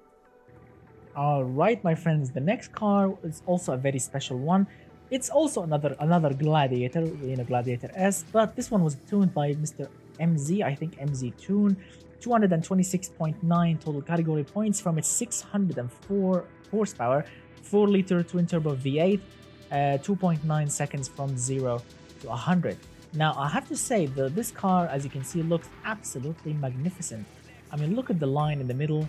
All right, my friends, the next car is also a very special one. It's also another Gladiator, Gladiator S, but this one was tuned by Mr. MZ, I think MZ Tune. 226.9 total category points from its 604 horsepower, 4-liter twin-turbo V8, 2.9 seconds from 0 to 100. Now, I have to say that this car, as you can see, looks absolutely magnificent. I mean, look at the line in the middle.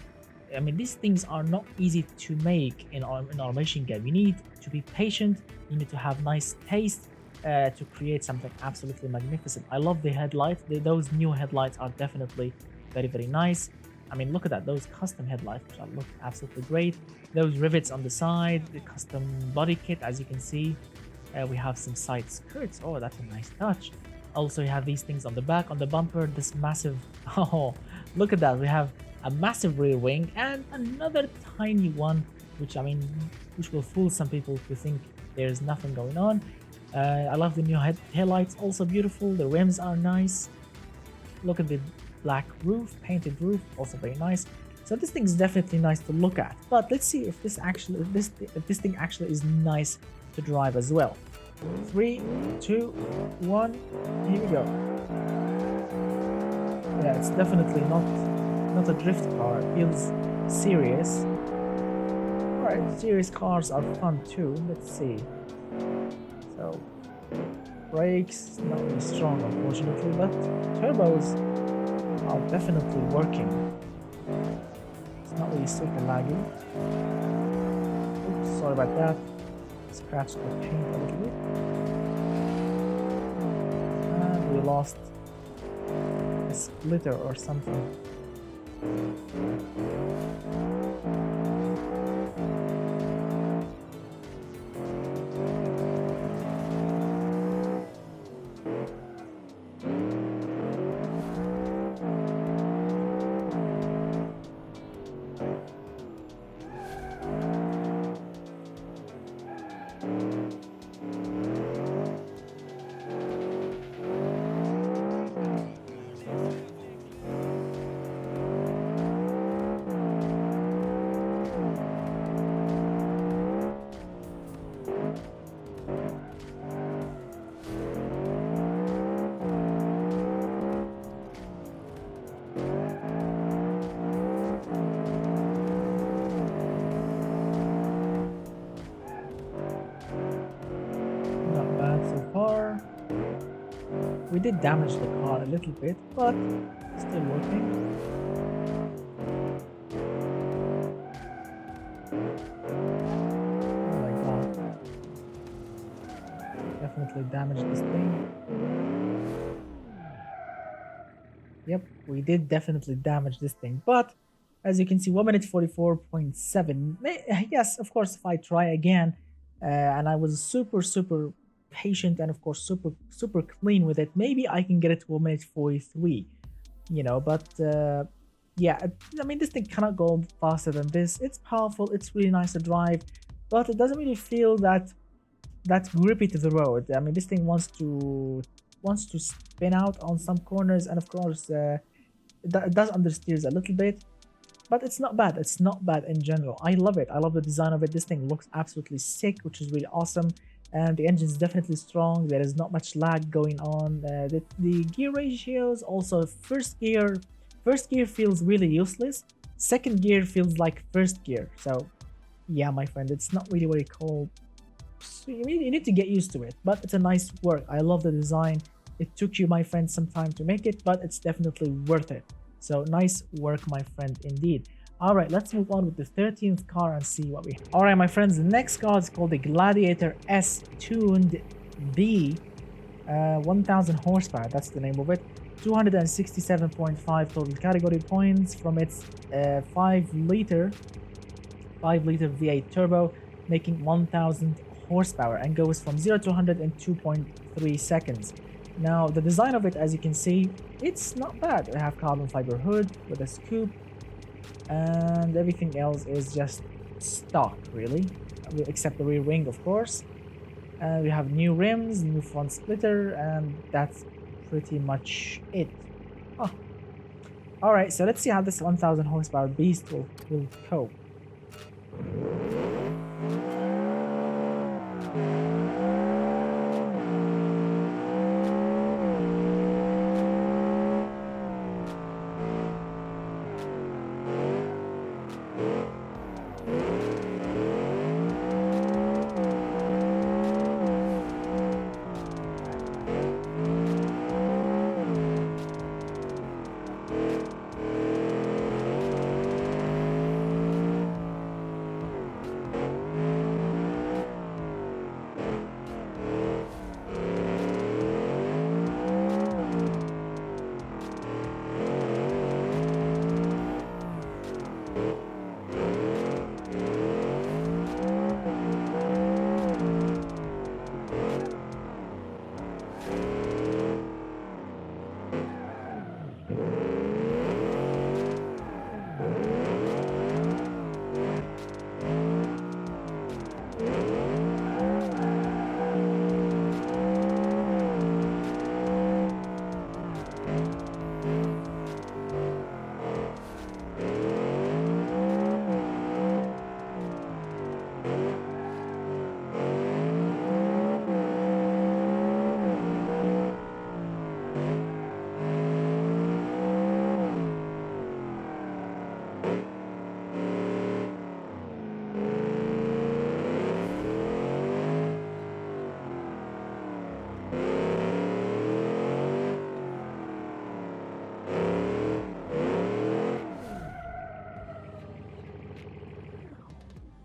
I mean, these things are not easy to make in an automation game. You need to be patient. You need to have nice taste to create something absolutely magnificent. I love the headlights. Those new headlights are definitely very, very nice. I mean, look at that. Those custom headlights, which look absolutely great. Those rivets on the side, the custom body kit, as you can see. We have some side skirts. Oh, that's a nice touch. Also, you have these things on the back, on the bumper. This massive... Oh, look at that. We have a massive rear wing and another tiny one, which will fool some people to think there's nothing going on. I love the new headlights, also beautiful. The rims are nice. Look at the black roof, painted roof, also very nice. So this thing is definitely nice to look at. But let's see if this thing actually is nice to drive as well. 3, 2, 1, here we go. Yeah, it's definitely not a drift car. It feels serious. Alright, serious cars are fun too. Let's see. So, brakes, not really strong unfortunately, but turbos are definitely working. It's not really super laggy. Oops, sorry about that. Scratched the paint a little bit. And we lost a splitter or something. We did damage the car a little bit, but still working. Oh my god. Definitely damaged this thing. Yep, we did definitely damage this thing, but as you can see, 1 minute 44.7. Yes, of course, if I try again, and I was super patient and of course super clean with it, maybe I can get it to 1 minute 43, but yeah, I mean, this thing cannot go faster than this. It's powerful, it's really nice to drive, but it doesn't really feel that grippy to the road. I mean, this thing wants to spin out on some corners, and of course it does understeers a little bit, but it's not bad. It's not bad in general. I love it. I love the design of it. This thing looks absolutely sick, which is really awesome. And the engine is definitely strong. There is not much lag going on. The gear ratios, also first gear feels really useless. Second gear feels like first gear. So yeah, my friend, it's not really what you call. You need to get used to it, but it's a nice work. I love the design. It took you, my friend, some time to make it, but it's definitely worth it. So nice work, my friend, indeed. All right, let's move on with the 13th car and see what we have. All right, my friends, the next car is called the Gladiator S Tuned B. 1000 horsepower, that's the name of it. 267.5 total category points from its 5 liter V8 turbo, making 1000 horsepower, and goes from 0 to 100 in 2.3 seconds. Now, the design of it, as you can see, it's not bad. We have carbon fiber hood with a scoop, and everything else is just stock, really, except the rear wing, of course. And we have new rims, new front splitter, and that's pretty much it. Oh. Alright, so let's see how this 1000 horsepower beast will cope.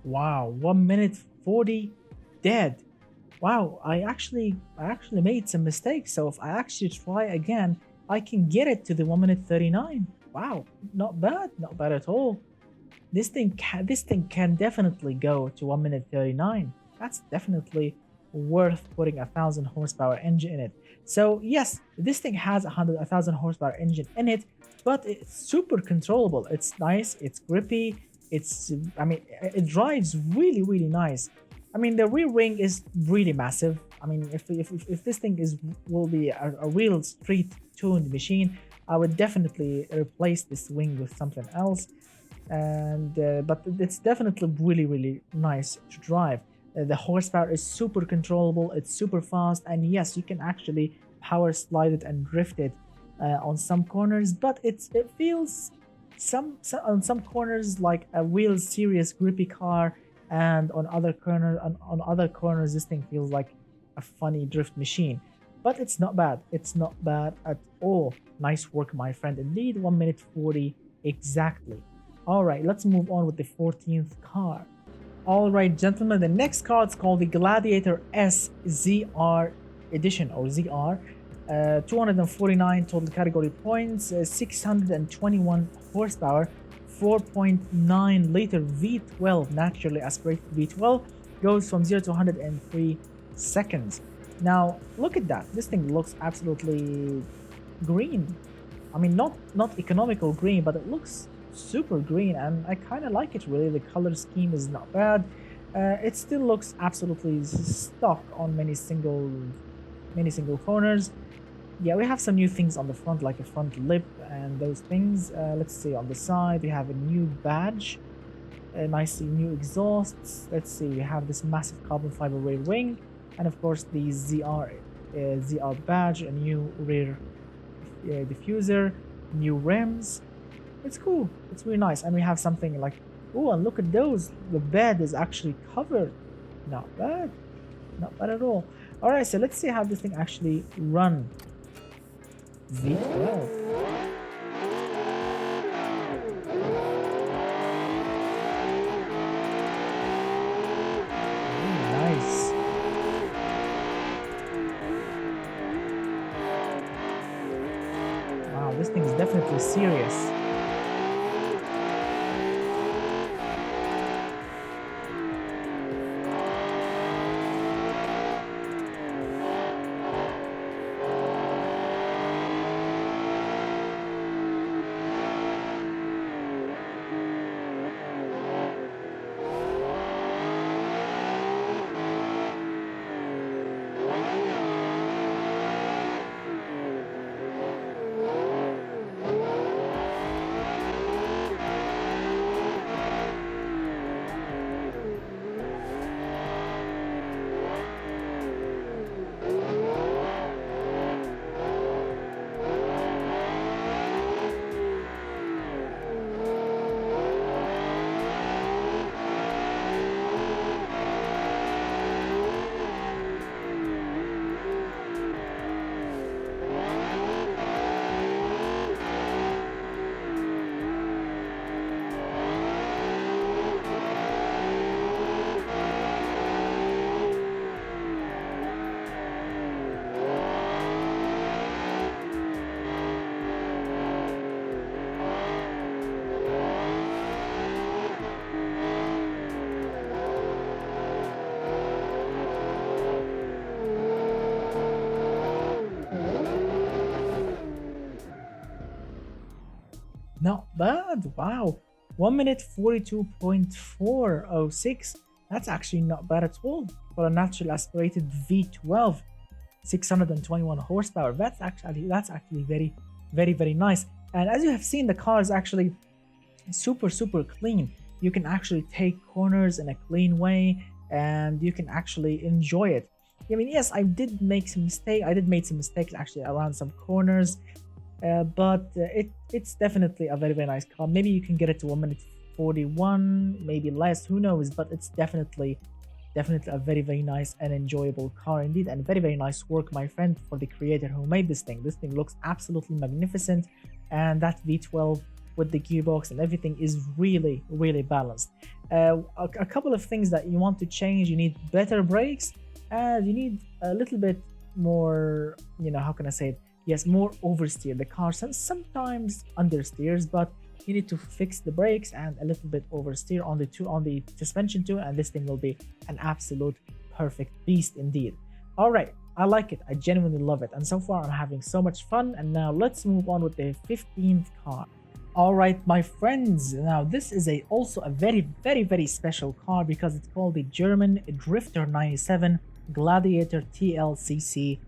Wow, 1 minute 40 dead. Wow, I actually made some mistakes. So if I actually try again, I can get it to the 1 minute 39. Wow, not bad at all. This thing can definitely go to 1 minute 39. That's definitely worth putting 1000 horsepower engine in it. So yes, this thing has a 1000 horsepower engine in it, but it's super controllable. It's nice, it's grippy, it drives really nice. I mean, the rear wing is really massive. I mean, if this thing will be a real street tuned machine, I would definitely replace this wing with something else. And but it's definitely really nice to drive. The horsepower is super controllable, it's super fast, and yes, you can actually power slide it and drift it on some corners, but it feels on some corners like a real serious grippy car, and on other corners this thing feels like a funny drift machine. But it's not bad at all. Nice work, my friend, indeed. 1 minute 40 exactly. All right, let's move on with the 14th car. All right, gentlemen, the next car is called the Gladiator S ZR edition, or ZR. 249 total category points, 621 horsepower, 4.9 liter V12, naturally aspirated V12, goes from 0 to 100 in 3 seconds. Now, look at that. This thing looks absolutely green. I mean, not economical green, but it looks super green, and I kind of like it, really. The color scheme is not bad. It still looks absolutely stock on many single corners. Yeah, we have some new things on the front, like a front lip and those things. Let's see, on the side we have a new badge, nicely new exhausts. Let's see, we have this massive carbon fiber rear wing, and of course the ZR badge, a new rear diffuser, new rims. It's cool, it's really nice. And we have something like, oh, and look at those, the bed is actually covered. Not bad at all. All right, so let's see how this thing actually runs. V12. Nice. actually serious. Not bad. Wow. 1 minute 42.406. That's actually not bad at all for a naturally aspirated V12, 621 horsepower. That's actually very nice. And as you have seen, the car is actually super clean. You can actually take corners in a clean way and you can actually enjoy it. I mean, yes, I did make some mistakes actually around some corners, but it's definitely a very nice car. Maybe you can get it to 1 minute 41, maybe less, who knows, but it's definitely a very nice and enjoyable car indeed, and very nice work, my friend, for the creator who made this thing. This thing looks absolutely magnificent, and that V12 with the gearbox and everything is really balanced. A couple of things that you want to change: you need better brakes, and you need a little bit more, you know, how can I say it? Yes, more oversteer. The car sometimes understeers, but you need to fix the brakes and a little bit oversteer on the suspension too, and this thing will be an absolute perfect beast indeed. All right, I like it. I genuinely love it, and so far I'm having so much fun. And now let's move on with the 15th car. All right, my friends, now this is also a very special car because it's called the German Drifter 97 Gladiator TLCC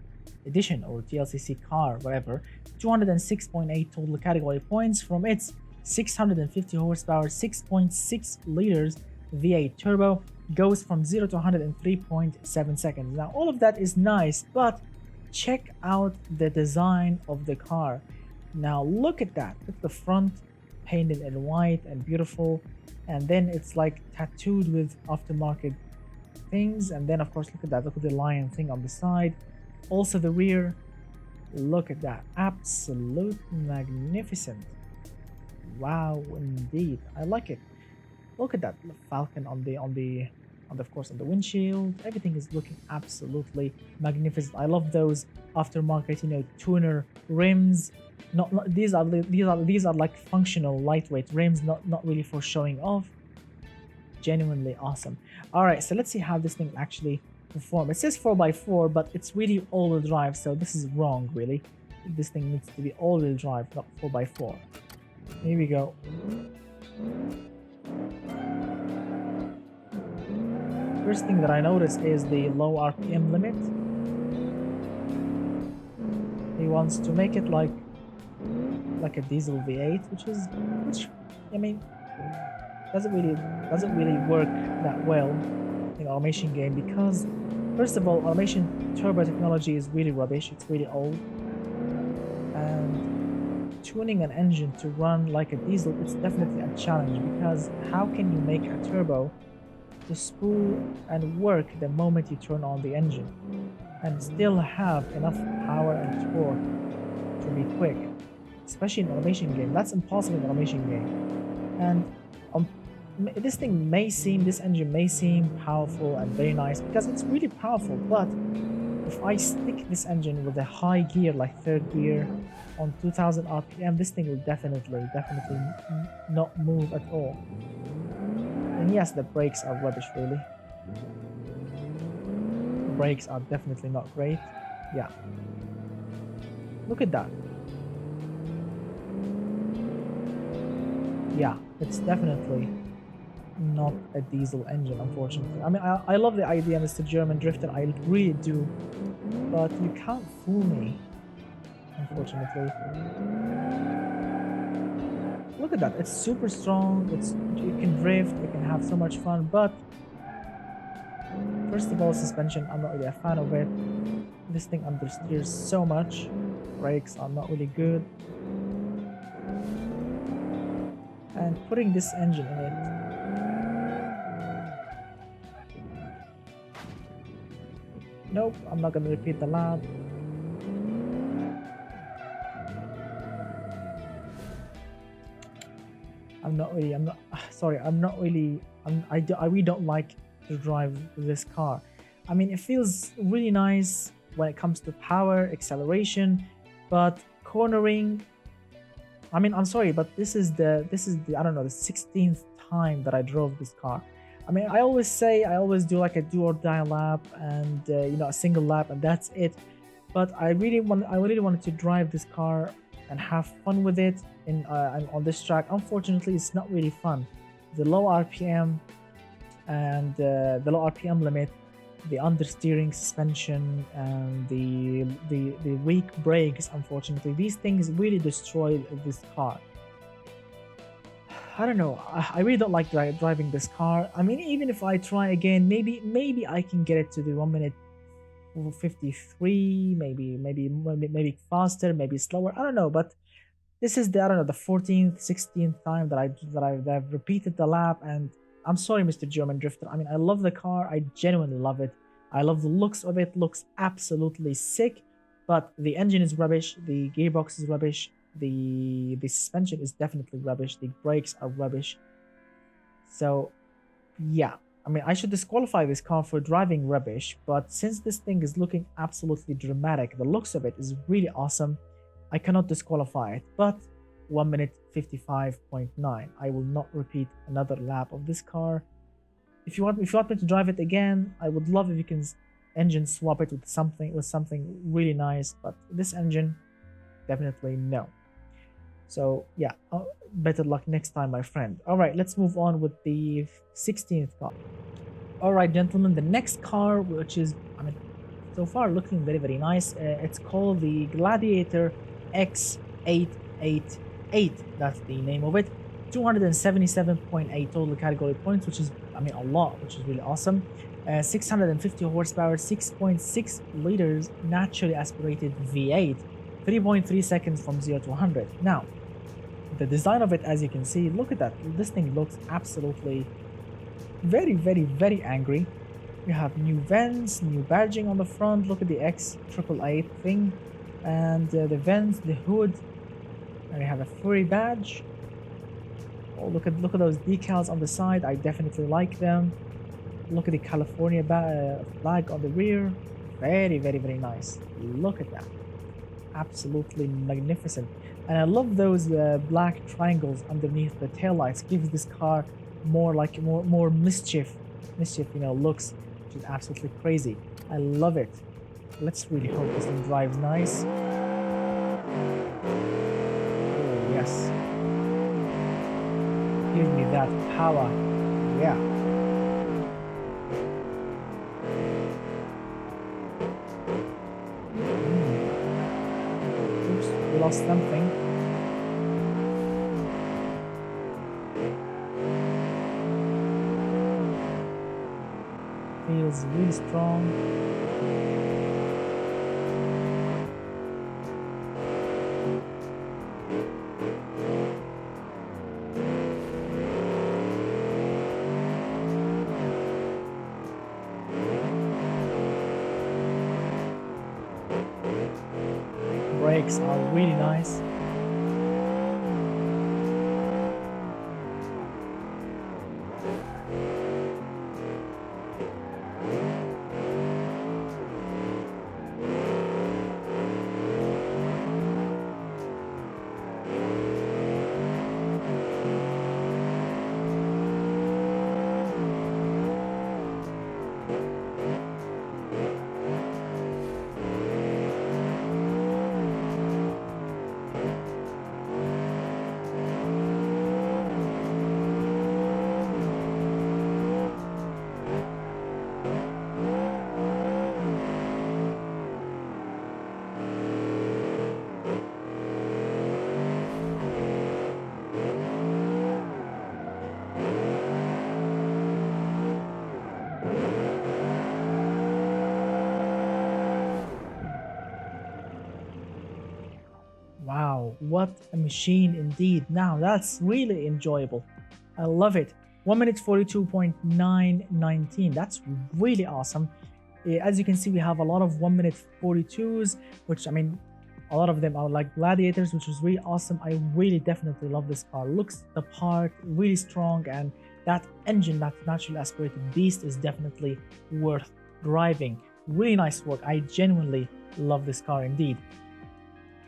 edition, or TLCC car, whatever. 206.8 total category points from its 650 horsepower, 6.6 liters V8 turbo. Goes from 0 to 100 in 3.7 seconds. Now all of that is nice, but check out the design of the car. Now look at that. Look at the front, painted in white and beautiful, and then it's like tattooed with aftermarket things. And then of course look at that, look at the lion thing on the side. Also the rear, look at that, absolute magnificent. Wow, indeed, I like it. Look at that falcon on the of course on the windshield. Everything is looking absolutely magnificent. I love those aftermarket, you know, tuner rims. Not these are like functional lightweight rims, not really for showing off. Genuinely awesome. All right, so let's see how this thing actually performs. It says 4x4, but it's really all-wheel drive, so this is wrong really. This thing needs to be all-wheel drive, not 4x4. Here we go. First thing that I notice is the low RPM limit. He wants to make it like a diesel V8, which I mean doesn't really work that well in automation game, because first of all, automation turbo technology is really rubbish. It's really old, and tuning an engine to run like a diesel, it's definitely a challenge, because how can you make a turbo to spool and work the moment you turn on the engine and still have enough power and torque to be quick, especially in automation game? That's impossible in automation game. And this engine may seem powerful and very nice because it's really powerful, but if I stick this engine with a high gear, like third gear, on 2000 RPM, this thing will definitely not move at all. And yes, the brakes are rubbish, really. The brakes are definitely not great. Yeah. Look at that. Yeah, it's definitely not a diesel engine, unfortunately. I mean, I love the idea, Mr. German Drifter, I really do, but you can't fool me, unfortunately. Look at that, it's super strong, you can drift, you can have so much fun, but first of all, suspension, I'm not really a fan of it. This thing understeers so much. Brakes are not really good. And putting this engine in it, nope, I'm not gonna repeat the lap. I really don't like to drive this car. I mean, it feels really nice when it comes to power, acceleration, but cornering, I mean, I'm sorry, but this is the I don't know, the 16th time that I drove this car. I mean, I always do like a do or die lap and you know, a single lap, and that's it. But I really wanted to drive this car and have fun with it on this track. Unfortunately, it's not really fun. The low RPM and the low RPM limit, the understeering, suspension, and the weak brakes, unfortunately, these things really destroy this car. I don't know, I really don't like driving this car. I mean, even if I try again, maybe I can get it to the 1 minute 53, maybe faster, maybe slower, I don't know. But this is the, I don't know, the 14th 16th time that I've repeated the lap. And I'm sorry, Mr. German Drifter, I mean, I love the car, I genuinely love it, I love the looks of it, looks absolutely sick, but the engine is rubbish, the gearbox is rubbish, the suspension is definitely rubbish, the brakes are rubbish. So yeah, I mean, I should disqualify this car for driving rubbish, but since this thing is looking absolutely dramatic, the looks of it is really awesome, I cannot disqualify it. But 1 minute 55.9, I will not repeat another lap of this car. If you want me to drive it again, I would love if you can engine swap it with something really nice, but this engine, definitely no. So yeah, better luck next time, my friend. All right, let's move on with the 16th car. All right, gentlemen, the next car, which is, I mean, so far looking very nice, it's called the Gladiator X888. That's the name of it. 277.8 total category points, which is, I mean, a lot, which is really awesome. 650 horsepower, 6.6 liters naturally aspirated V8, 3.3 seconds from 0 to 100. Now, the design of it, as you can see, look at that. This thing looks absolutely very angry. You have new vents, new badging on the front. Look at the X888 thing, and the vents, the hood, and you have a furry badge. Oh, look at those decals on the side. I definitely like them. Look at the California flag on the rear. Very nice. Look at that. Absolutely magnificent. And I love those black triangles underneath the taillights. Gives this car more mischief, you know, looks, which is absolutely crazy. I love it. Let's really hope this thing drives nice. Oh yes. Give me that power. Yeah. Oops, we lost something. Feels really strong. Brakes are really nice. What a machine indeed. Now that's really enjoyable. I love it. 1 minute 42.919. That's really awesome. As you can see, we have a lot of 1 minute 42s, which I mean, a lot of them are like Gladiators, which is really awesome. I really definitely love this car. Looks the part, really strong, and that engine, that naturally aspirated beast, is definitely worth driving. Really nice work. I genuinely love this car indeed.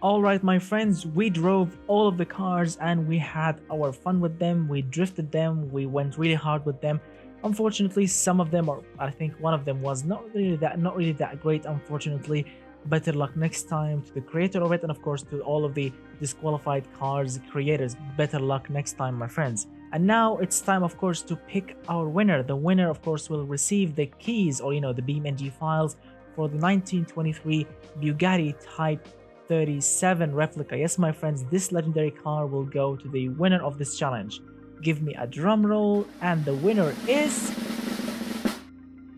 Alright my friends, we drove all of the cars and we had our fun with them. We drifted them, we went really hard with them. Unfortunately, some of them, or I think one of them, was not really that great, unfortunately. Better luck next time to the creator of it, and of course to all of the Disqualified Cars creators. Better luck next time, my friends. And now it's time, of course, to pick our winner. The winner, of course, will receive the keys, or the BeamNG files for the 1923 Bugatti Type 37 replica. Yes, my friends, this legendary car will go to the winner of this challenge. Give me a drum roll, and the winner is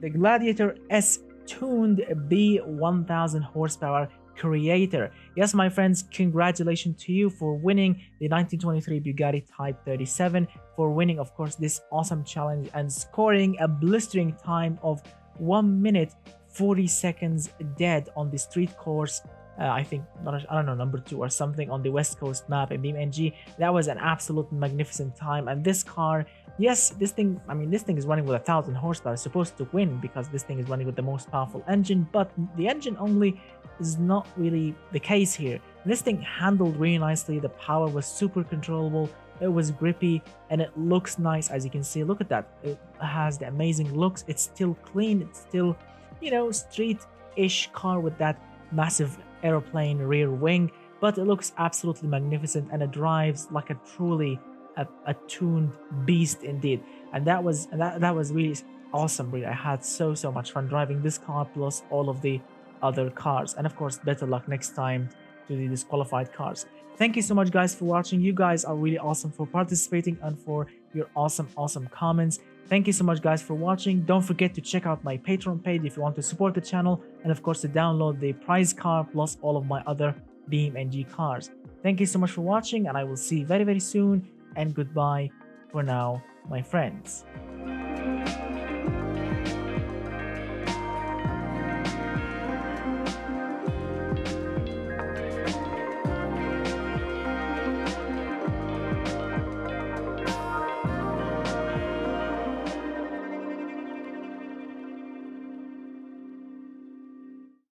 the Gladiator S Tuned B 1000 horsepower creator. Yes, my friends, congratulations to you for winning the 1923 Bugatti Type 37, for winning, of course, this awesome challenge and scoring a blistering time of 1 minute 40 seconds dead on the street course. I think, I don't know, number 2 or something on the West Coast map in BeamNG. That was an absolute magnificent time. And this car, yes, this thing is running with 1000 horsepower. It's supposed to win because this thing is running with the most powerful engine, but the engine only is not really the case here. This thing handled really nicely. The power was super controllable. It was grippy and it looks nice. As you can see, look at that. It has the amazing looks. It's still clean. It's still, street-ish car with that massive airplane rear wing, but it looks absolutely magnificent and it drives like a truly a tuned beast indeed. And that was really awesome. Really, I had so much fun driving this car plus all of the other cars. And of course, better luck next time to the Disqualified Cars. Thank you so much, guys, for watching. You guys are really awesome for participating and for your awesome comments. Thank you so much, guys, for watching. Don't forget to check out my Patreon page if you want to support the channel, and of course to download the prize car plus all of my other BeamNG cars. Thank you so much for watching, and I will see you very soon, and goodbye for now, my friends.